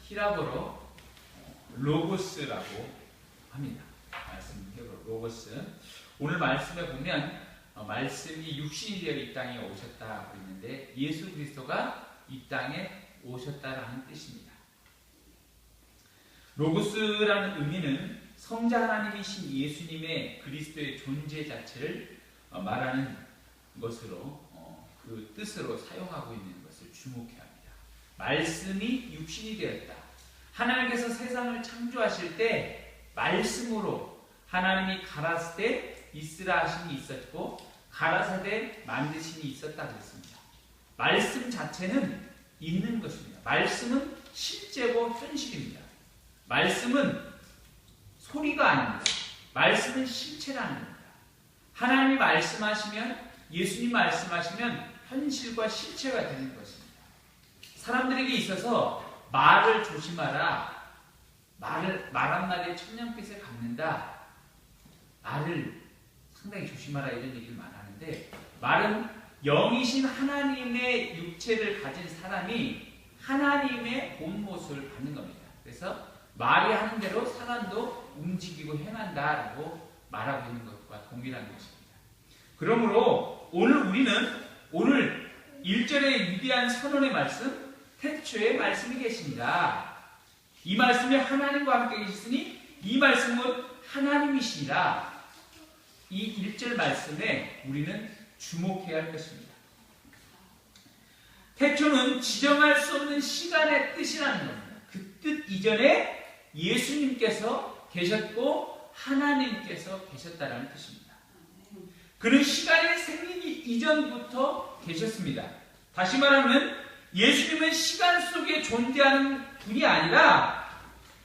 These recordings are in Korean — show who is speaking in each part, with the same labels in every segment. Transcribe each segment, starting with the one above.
Speaker 1: 히라보로 로고스라고 합니다. 말씀 히라보로 로고스. 오늘 말씀에 보면 말씀이 육신이 되어 이 땅에 오셨다고 있는데 예수 그리스도가 이 땅에 오셨다라는 뜻입니다. 로고스라는 의미는 성자 하나님이신 예수님의 그리스도의 존재 자체를 말하는 것으로 그 뜻으로 사용하고 있는 것을 주목해야 합니다. 말씀이 육신이 되었다. 하나님께서 세상을 창조하실 때 말씀으로 하나님이 가라사 때 있으라 하심이 있었고 가라사 때 만드심이 있었다 그랬습니다. 말씀 자체는 있는 것입니다. 말씀은 실제고 현실입니다. 말씀은 소리가 아닙니다. 말씀은 실체라는 겁니다. 하나님이 말씀하시면 예수님 말씀하시면 현실과 실체가 되는 것입니다. 사람들에게 있어서 말을 조심하라. 말 한마디에 천냥빚을 갚는다. 말을 상당히 조심하라 이런 얘기를 많이 하는데 말은 영이신 하나님의 육체를 가진 사람이 하나님의 본 모습을 받는 겁니다. 그래서 말이 하는 대로 사람도 움직이고 행한다라고 말하고 있는 것과 동일한 것입니다. 그러므로 오늘 1절의 위대한 선언의 말씀, 태초에 말씀이 계십니다. 이 말씀이 하나님과 함께 계시으니 이 말씀은 하나님이시니라. 이 1절 말씀에 우리는 주목해야 할 것입니다. 태초는 지정할 수 없는 시간의 뜻이라는 겁니다. 그 뜻 이전에 예수님께서 계셨고 하나님께서 계셨다는 뜻입니다. 그는 시간이 생기기 이전부터 계셨습니다. 다시 말하면 예수님은 시간 속에 존재하는 분이 아니라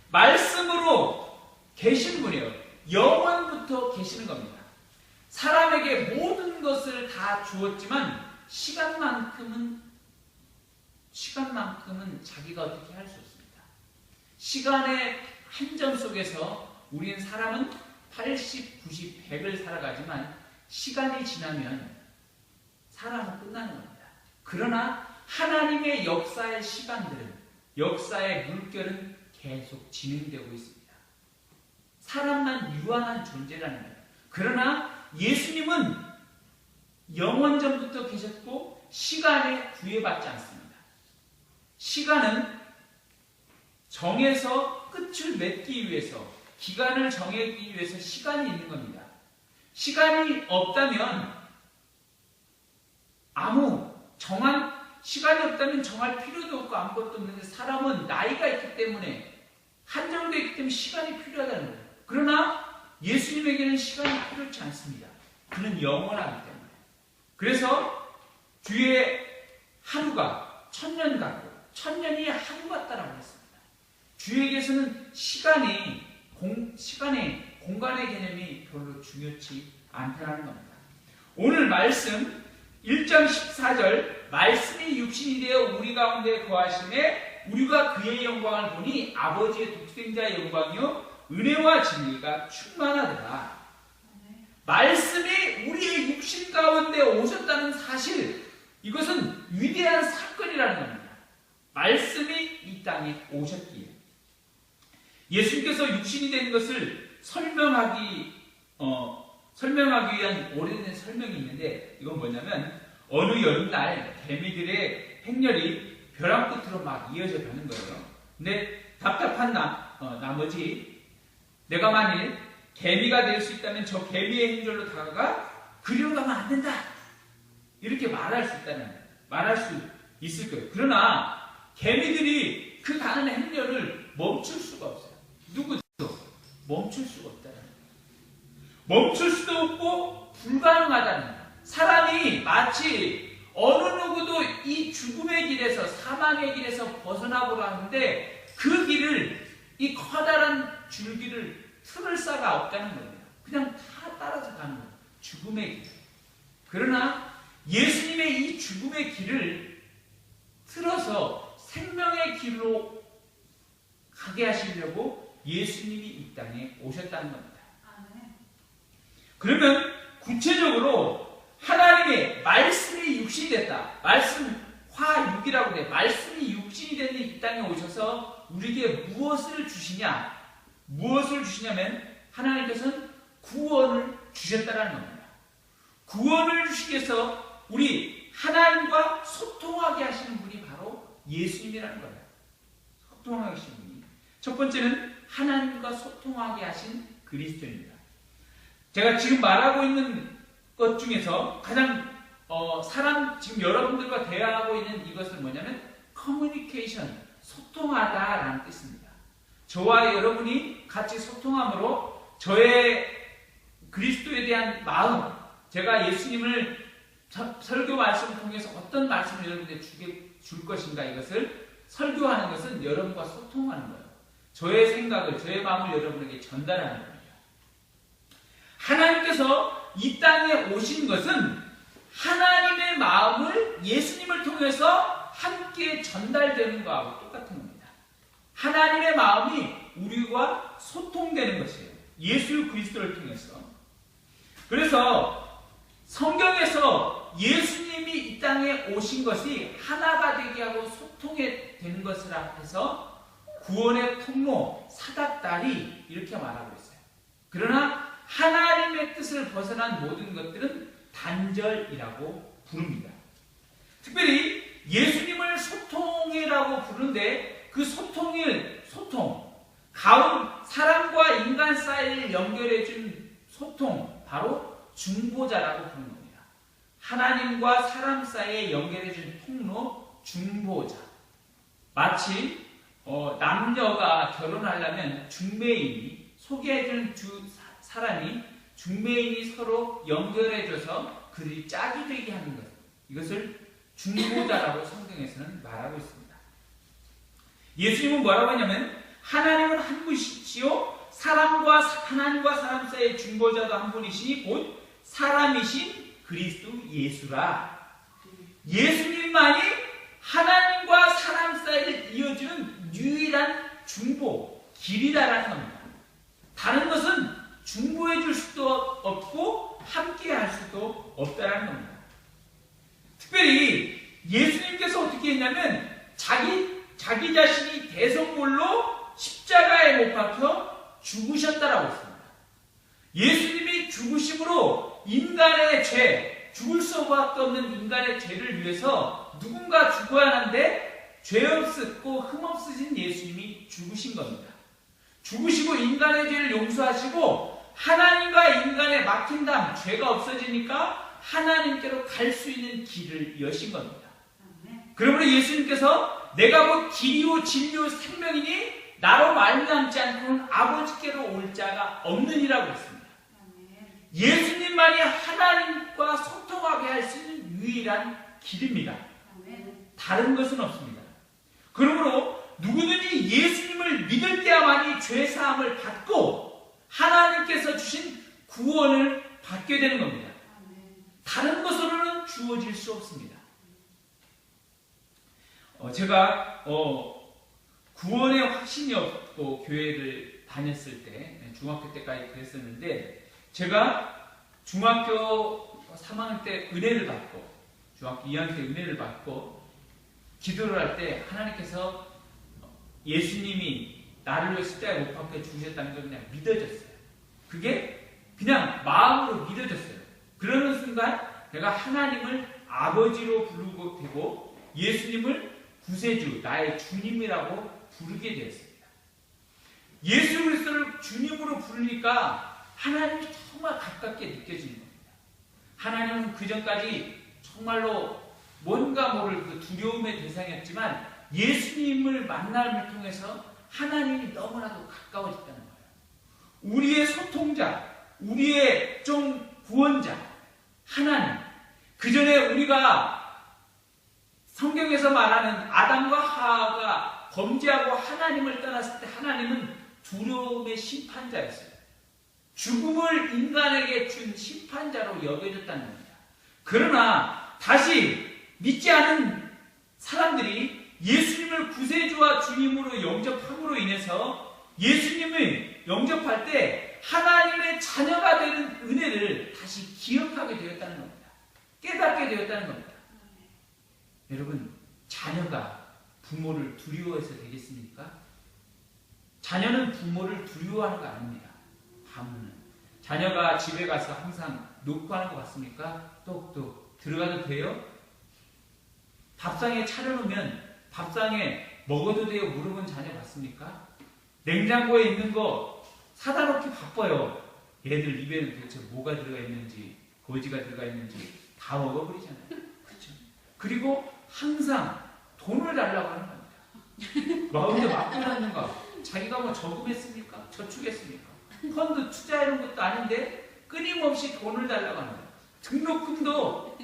Speaker 1: 말씀으로 계신 분이에요. 영원부터 계시는 겁니다. 사람에게 모든 것을 다 주었지만 시간만큼은 자기가 어떻게 할 수 없습니다. 시간의 한정 속에서 우리는 사람은 80, 90, 100을 살아가지만 시간이 지나면 사람은 끝나는 겁니다. 그러나 하나님의 역사의 시간들은 역사의 물결은 계속 진행되고 있습니다. 사람만 유한한 존재라는 거예요. 그러나 예수님은 영원전부터 계셨고 시간에 구애받지 않습니다. 시간은 정해서 끝을 맺기 위해서 기간을 정하기 위해서 시간이 있는 겁니다. 시간이 없다면 시간이 없다면 정할 필요도 없고 아무것도 없는데 사람은 나이가 있기 때문에 한정되어 있기 때문에 시간이 필요하다는 거예요. 그러나 예수님에게는 시간이 필요치 않습니다. 그는 영원하기 때문에. 그래서 주의 하루가 1000년 같고 1000년이 하루 같다라고 했습니다. 주에게서는 시간의 공간의 개념이 별로 중요치 않다는 겁니다. 오늘 말씀 1장 14절 말씀이 육신이 되어 우리 가운데 거하심에 우리가 그의 영광을 보니 아버지의 독생자의 영광이요 은혜와 진리가 충만하더라. 말씀이 우리의 육신 가운데 오셨다는 사실, 이것은 위대한 사건이라는 겁니다. 말씀이 이 땅에 오셨기에 예수님께서 육신이 된 것을 설명하기 위한 오래된 설명이 있는데 이건 뭐냐면 어느 여름날 개미들의 행렬이 벼랑 끝으로 막 이어져 가는 거예요. 근데 답답한 나머지 내가 만일 개미가 될 수 있다면 저 개미의 행렬로 다가가 그리로 가면 안 된다 이렇게 말할 수 있을 거예요. 그러나 개미들이 그 가는 행렬을 멈출 수가 없어요. 누구도 멈출 수가 없다는 거예요. 멈출 수도 없고 불가능하다는 거예요. 사람이 마치 어느 누구도 이 죽음의 길에서 사망의 길에서 벗어나고자 하는데 그 길을 이 커다란 줄기를 틀을 사가 없다는 거예요. 그냥 다 따라서 가는 거예요. 죽음의 길. 그러나 예수님의 이 죽음의 길을 틀어서 생명의 길로 가게 하시려고 예수님이 이 땅에 오셨다는 겁니다. 그러면 구체적으로 하나님의 말씀이 육신이 됐다. 말씀 화육이라고 돼. 말씀이 육신이 되는 이 땅에 오셔서 우리에게 무엇을 주시냐? 무엇을 주시냐면 하나님께서는 구원을 주셨다는 겁니다. 구원을 주시기 위해서 우리 하나님과 소통하게 하시는 분이 바로 예수님이라는 거예요. 소통하게 하시는 분이. 첫 번째는 하나님과 소통하게 하신 그리스도입니다. 제가 지금 말하고 있는 것 중에서 가장 지금 여러분들과 대화하고 있는 이것은 뭐냐면 커뮤니케이션, 소통하다라는 뜻입니다. 저와 여러분이 같이 소통함으로 저의 그리스도에 대한 마음, 제가 예수님을 설교 말씀을 통해서 어떤 말씀을 여러분들에게 줄 것인가, 이것을 설교하는 것은 여러분과 소통하는 거예요. 저의 생각을, 저의 마음을 여러분에게 전달하는 거예요. 하나님께서 이 땅에 오신 것은 하나님의 마음을 예수님을 통해서 함께 전달되는 것하고 똑같은 겁니다. 하나님의 마음이 우리와 소통되는 것이에요. 예수 그리스도를 통해서. 그래서 성경에서 예수님이 이 땅에 오신 것이 하나가 되게 하고 소통이 되는 것이라 해서 구원의 통로, 사닥다리 이렇게 말하고 있어요. 그러나 하나님의 뜻을 벗어난 모든 것들은 단절이라고 부릅니다. 특별히 예수님을 소통이라고 부르는데 그 소통, 사람과 인간 사이를 연결해준 소통, 바로 중보자라고 부르는 겁니다. 하나님과 사람 사이에 연결해준 통로, 중보자. 마치 남녀가 결혼하려면 중매인이 소개해준 사람이 중매인이 서로 연결해줘서 그들이 짝이 되게 하는 것, 이것을 중보자라고 성경에서는 말하고 있습니다. 예수님은 뭐라고 하냐면 하나님은 한 분이시요 하나님과 사람 사이의 중보자도 한 분이시니 곧 사람이신 그리스도 예수라. 예수님만이 하나님과 사람 사이를 이어주는 유일한 중보, 길이라는 겁니다. 다른 것은 중보해 줄 수도 없고 함께 할 수도 없다는 겁니다. 특별히 예수님께서 어떻게 했냐면 자기 자신이 대성물로 십자가에 못 박혀 죽으셨다라고 했습니다. 예수님이 죽으심으로 인간의 죄, 죽을 수밖에 없는 인간의 죄를 위해서 누군가 죽어야 하는데 죄 없었고 흠 없으신 예수님이 죽으신 겁니다. 죽으시고 인간의 죄를 용서하시고 하나님과 인간의 막힌 담, 죄가 없어지니까 하나님께로 갈 수 있는 길을 여신 겁니다. 그러므로 예수님께서 내가 곧 길이요 진리요 생명이니 나로 말미암지 않고는 아버지께로 올 자가 없느니라고 했습니다. 예수님만이 하나님과 소통하게 할 수 있는 유일한 길입니다. 다른 것은 없습니다. 그러므로 누구든지 예수님을 믿을 때야만이 죄사함을 받고 하나님께서 주신 구원을 받게 되는 겁니다. 다른 것으로는 주어질 수 없습니다. 제가 구원의 확신이 없고 교회를 다녔을 때, 중학교 때까지 그랬었는데, 제가 중학교 3학년 때 은혜를 받고 중학교 2학년 때 은혜를 받고 기도를 할 때 하나님께서 예수님이 나를 위해 십자가에 못 박혀 죽으셨다는 걸 그냥 믿어졌어요. 그게 그냥 마음으로 믿어졌어요. 그러는 순간 내가 하나님을 아버지로 부르고 되고 예수님을 구세주, 나의 주님이라고 부르게 되었습니다. 예수 그리스도를 주님으로 부르니까 하나님이 정말 가깝게 느껴지는 겁니다. 하나님은 그전까지 정말로 뭔가 모를 그 두려움의 대상이었지만 예수님을 만남을 통해서 하나님이 너무나도 가까워졌다는 거예요. 우리의 소통자, 우리의 좀 구원자, 하나님. 그 전에 우리가 성경에서 말하는 아담과 하와가 범죄하고 하나님을 떠났을 때 하나님은 두려움의 심판자였어요. 죽음을 인간에게 준 심판자로 여겨졌다는 겁니다. 그러나 다시 믿지 않은 사람들이 예수님을 구세주와 주님으로 영접함으로 인해서 예수님을 영접할 때 하나님의 자녀가 되는 은혜를 다시 기억하게 되었다는 겁니다. 깨닫게 되었다는 겁니다. 여러분, 자녀가 부모를 두려워해서 되겠습니까? 자녀는 부모를 두려워하는 거 아닙니다. 부모는 자녀가 집에 가서 항상 놓고 하는 것 같습니까? 똑똑 들어가도 돼요? 밥상에 차려놓으면 밥상에 먹어도 돼요? 물어본 자녀 봤습니까? 냉장고에 있는 거 사다 놓기 바빠요. 얘들 입에는 도대체 뭐가 들어가 있는지 거지가 들어가 있는지 다 먹어버리잖아요. 그렇죠? 그리고 항상 돈을 달라고 하는 겁니다. 마음에 맡겨놨는가? 자기가 뭐 저금했습니까? 저축했습니까? 펀드 투자하는 것도 아닌데 끊임없이 돈을 달라고 하는 거예요. 등록금도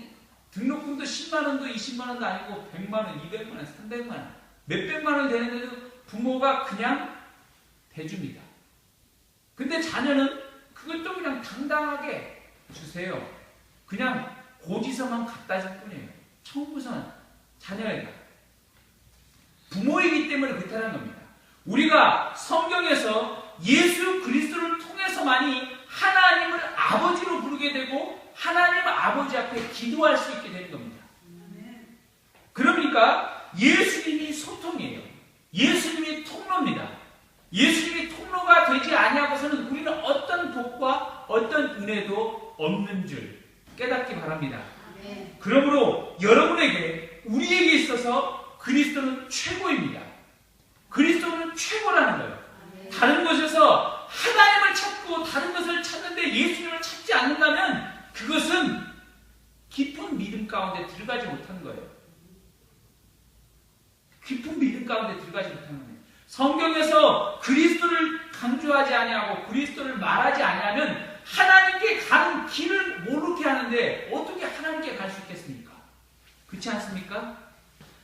Speaker 1: 10만 원도 20만 원도 아니고 100만 원, 200만 원, 300만 원, 몇백만 원이 되는데도 부모가 그냥 대줍니다. 근데 자녀는 그것도 그냥 당당하게 주세요. 그냥 고지서만 갖다 줄 뿐이에요. 청구서는 자녀에게. 부모이기 때문에 그렇게 하는 겁니다. 우리가 성경에서 예수 그리스도를 통해서만이 하나님을 아버지로 부르게 되고 하나님 아버지 앞에 기도할 수 있게 되는 겁니다. 그러니까 예수님이 소통이에요. 예수님이 통로입니다. 예수님이 통로가 되지 아니하고서는 우리는 어떤 복과 어떤 은혜도 없는 줄 깨닫기 바랍니다. 그러므로 여러분에게 우리에게 있어서 그리스도는 최고입니다. 그리스도는 최고라는 거예요. 다른 곳에서 하나님을 찾고 다른 것을 찾는데 예수님을 찾지 않는다면 그것은 깊은 믿음 가운데 들어가지 못한 거예요. 깊은 믿음 가운데 들어가지 못한 거예요. 성경에서 그리스도를 강조하지 아니하고 그리스도를 말하지 아니하면 하나님께 가는 길을 모르게 하는데 어떻게 하나님께 갈 수 있겠습니까? 그렇지 않습니까?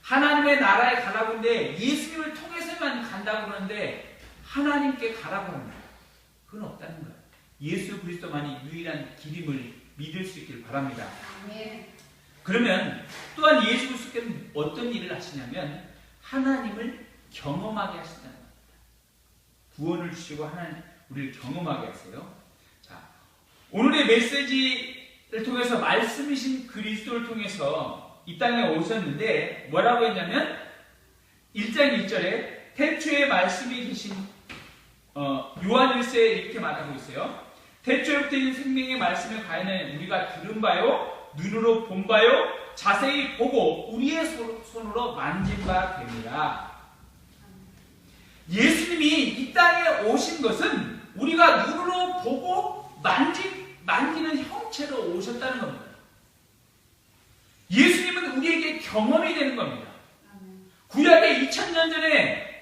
Speaker 1: 하나님의 나라에 가라고 하는데 예수님을 통해서만 간다고 그러는데 하나님께 가라고 합니다. 그건 없다는 거예요. 예수 그리스도만이 유일한 길임을 믿을 수 있길 바랍니다. 그러면 또한 예수 그리스도께서는 어떤 일을 하시냐면 하나님을 경험하게 하신다는 겁니다. 구원을 주시고 하나님 우리를 경험하게 하세요. 자, 오늘의 메시지를 통해서 말씀이신 그리스도를 통해서 이 땅에 오셨는데 뭐라고 했냐면 1장 1절에 태초에 말씀이 계신 요한 1세에 이렇게 말하고 있어요. 태초부터 있는 생명의 말씀의 과연은 우리가 들은 바요 눈으로 본 바요 자세히 보고 우리의 손으로 만진 바 됩니다. 예수님이 이 땅에 오신 것은 우리가 눈으로 보고 만지는 형체로 오셨다는 겁니다. 예수님은 우리에게 경험이 되는 겁니다. 구약의 2000년 전에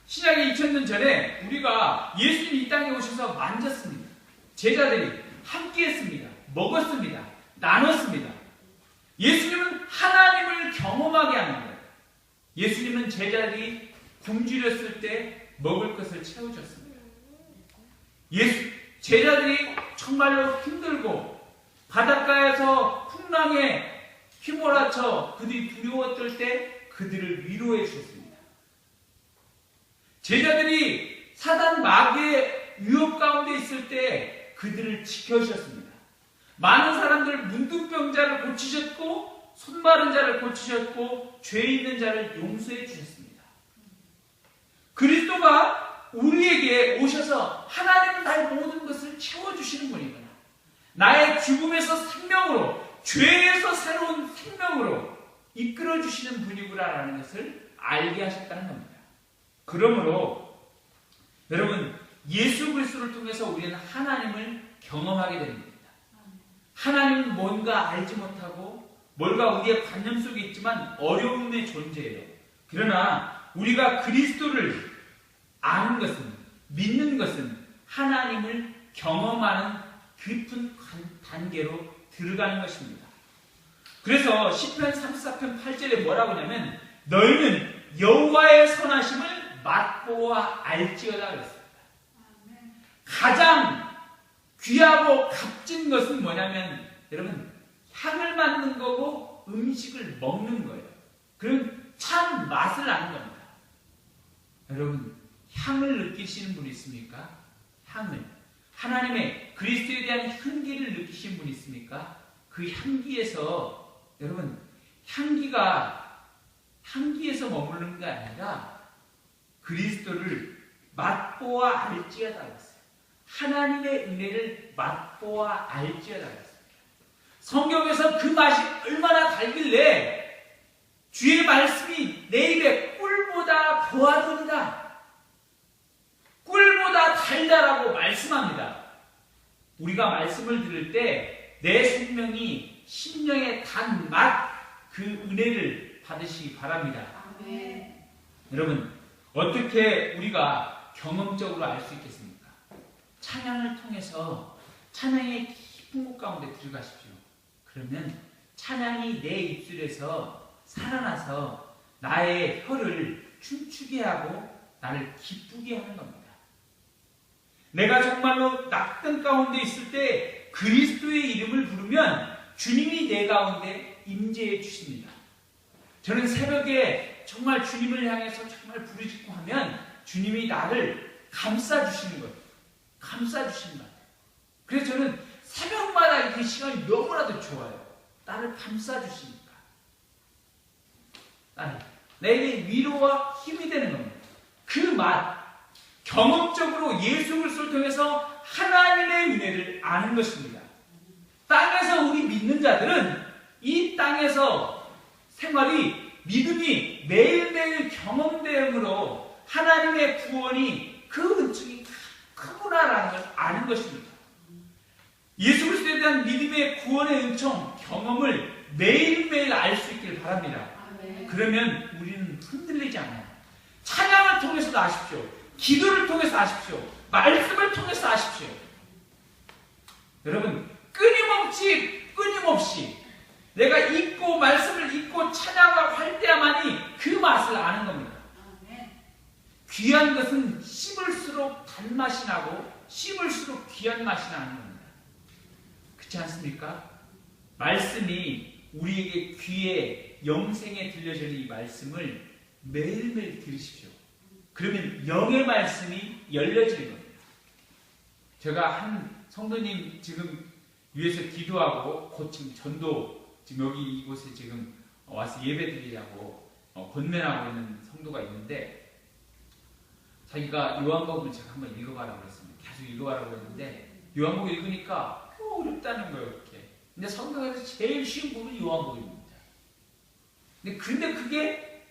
Speaker 1: 신약의 2000년 전에 우리가 예수님이 이 땅에 오셔서 만졌습니다. 제자들이 함께했습니다. 먹었습니다. 나눴습니다. 예수님은 하나님을 경험하게 하는 거예요. 예수님은 제자들이 굶주렸을 때 먹을 것을 채워줬습니다. 제자들이 정말로 힘들고 바닷가에서 풍랑에 휘몰아쳐 그들이 두려웠을 때 그들을 위로해 주셨습니다. 제자들이 사단 마귀의 위협 가운데 있을 때 그들을 지켜주셨습니다. 많은 사람들 문둥병자를 고치셨고 손마른 자를 고치셨고 죄 있는 자를 용서해 주셨습니다. 그리스도가 우리에게 오셔서 하나님은 나의 모든 것을 채워주시는 분이구나. 나의 죽음에서 생명으로 죄에서 새로운 생명으로 이끌어주시는 분이구나라는 것을 알게 하셨다는 겁니다. 그러므로 여러분 예수 그리스도를 통해서 우리는 하나님을 경험하게 되는 겁니다. 하나님은 뭔가 알지 못하고 뭔가 우리의 관념 속에 있지만 어려움의 존재예요. 그러나 우리가 그리스도를 아는 것은 믿는 것은 하나님을 경험하는 깊은 단계로 들어가는 것입니다. 그래서 시편 34편 8절에 뭐라고 하냐면 너희는 여호와의 선하심을 맛보아 알지어다 그랬습니다. 가장 귀하고 값진 것은 뭐냐면 여러분 향을 맡는 거고 음식을 먹는 거예요. 그럼 참 맛을 아는 겁니다. 여러분 향을 느끼시는 분 있습니까? 향을 하나님의 그리스도에 대한 향기를 느끼신 분 있습니까? 그 향기에서 여러분 향기에서 머무르는 게 아니라 그리스도를 맛보아 알지어다 했어요. 하나님의 은혜를 맛보아 알지어다 했어요. 성경에서 그 맛이 얼마나 달길래 주의 말씀이 내 입에 꿀보다 보아도니라. 꿀보다 달다라고 말씀합니다. 우리가 말씀을 들을 때 내 생명이 심령의 단 맛, 그 은혜를 받으시기 바랍니다.
Speaker 2: 아멘.
Speaker 1: 여러분, 어떻게 우리가 경험적으로 알 수 있겠습니까? 찬양을 통해서 찬양의 깊은 곳 가운데 들어가십시오. 그러면 찬양이 내 입술에서 살아나서 나의 혀를 춤추게 하고 나를 기쁘게 하는 겁니다. 내가 정말로 낙담 가운데 있을 때 그리스도의 이름을 부르면 주님이 내 가운데 임재해 주십니다. 저는 새벽에 정말 주님을 향해서 정말 부르짖고 하면 주님이 나를 감싸주시는 거예요. 감싸주시는 거예요. 그래서 저는 새벽마다 이 시간이 너무나도 좋아요. 나를 감싸주시니까. 내게 위로와 힘이 되는 겁니다. 그 맛, 경험적으로 예수 그리스도를 통해서 하나님의 은혜를 아는 것입니다. 땅에서 우리 믿는 자들은 이 땅에서 생활이 믿음이 매일매일 경험됨으로 하나님의 구원이 그 은총이 크구나라는 걸 아는 것입니다. 예수 그리스도에 대한 믿음의 구원의 은총, 경험을 매일매일 알 수 있기를 바랍니다. 그러면 우리는 흔들리지 않아요. 찬양을 통해서도 아십시오. 기도를 통해서 아십시오. 말씀을 통해서 아십시오. 여러분, 끊임없이 내가 읽고 말씀을 읽고 찬양하고 할 때야만이 그 맛을 아는 겁니다. 귀한 것은 씹을수록 단맛이 나고 씹을수록 귀한 맛이 나는 겁니다. 그렇지 않습니까? 말씀이 우리에게 귀에 영생에 들려지는 이 말씀을 매일매일 들으십시오. 그러면 영의 말씀이 열려지는 겁니다. 제가 한 성도님 지금 위에서 기도하고 곧 지금 전도 지금 여기 이곳에 지금 와서 예배드리려고 권면하고 있는 성도가 있는데 자기가 요한복음을 제가 한번 읽어봐라고 그랬습니다. 계속 읽어봐라고 했는데 요한복음 읽으니까 어렵다는 거예요. 이렇게. 근데 성경에서 제일 쉬운 부분이 요한복음입니다. 근데 그게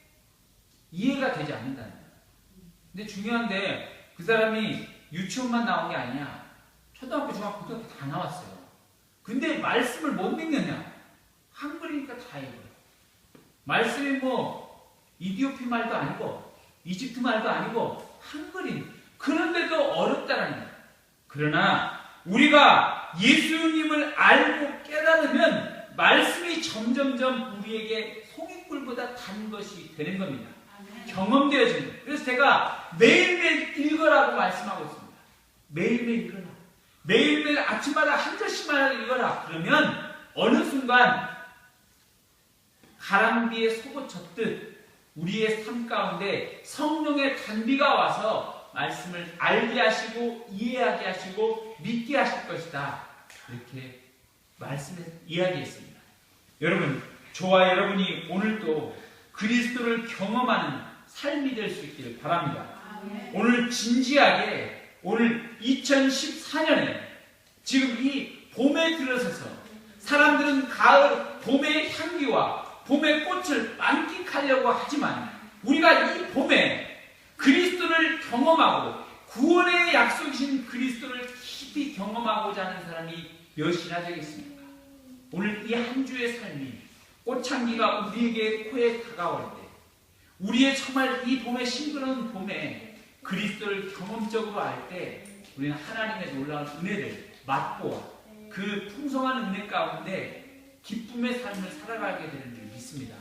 Speaker 1: 이해가 되지 않는다는 거예요. 근데 중요한데 그 사람이 유치원만 나온 게 아니야. 초등학교, 중학교, 고등학교 다 나왔어요. 근데 말씀을 못 읽느냐? 한글이니까 다 읽어요. 말씀이 뭐 이디오피 말도 아니고 이집트 말도 아니고 한글인. 그런데도 어렵다는 거예요. 그러나 우리가 예수님을 알고 깨달으면 말씀이 점점점 우리에게 송이꿀보다 단 것이 되는 겁니다. 경험되어지는 거예요. 그래서 제가 매일매일 읽어라고 말씀하고 있습니다. 매일매일 읽어라. 매일매일 아침마다 한 절씩만 읽어라. 그러면 어느 순간 가랑비에 속옷 젖듯 우리의 삶 가운데 성령의 단비가 와서 말씀을 알게 하시고 이해하게 하시고 믿게 하실 것이다. 이렇게 말씀을 이야기했습니다. 여러분, 저와 여러분이 오늘도 그리스도를 경험하는 삶이 될 수 있기를 바랍니다. 오늘 진지하게 오늘 2014년에 지금 이 봄에 들어서서 사람들은 가을, 봄의 향기와 봄의 꽃을 만끽하려고 하지만 우리가 이 봄에 그리스도를 경험하고 구원의 약속이신 그리스도를 깊이 경험하고자 하는 사람이 몇이나 되겠습니까? 오늘 이 한 주의 삶이 꽃향기가 우리에게 코에 다가올 때 우리의 정말 이 봄의 싱그러운 봄에 그리스도를 경험적으로 알 때 우리는 하나님의 놀라운 은혜를 맛보아 그 풍성한 은혜 가운데 기쁨의 삶을 살아가게 되는 줄 믿습니다.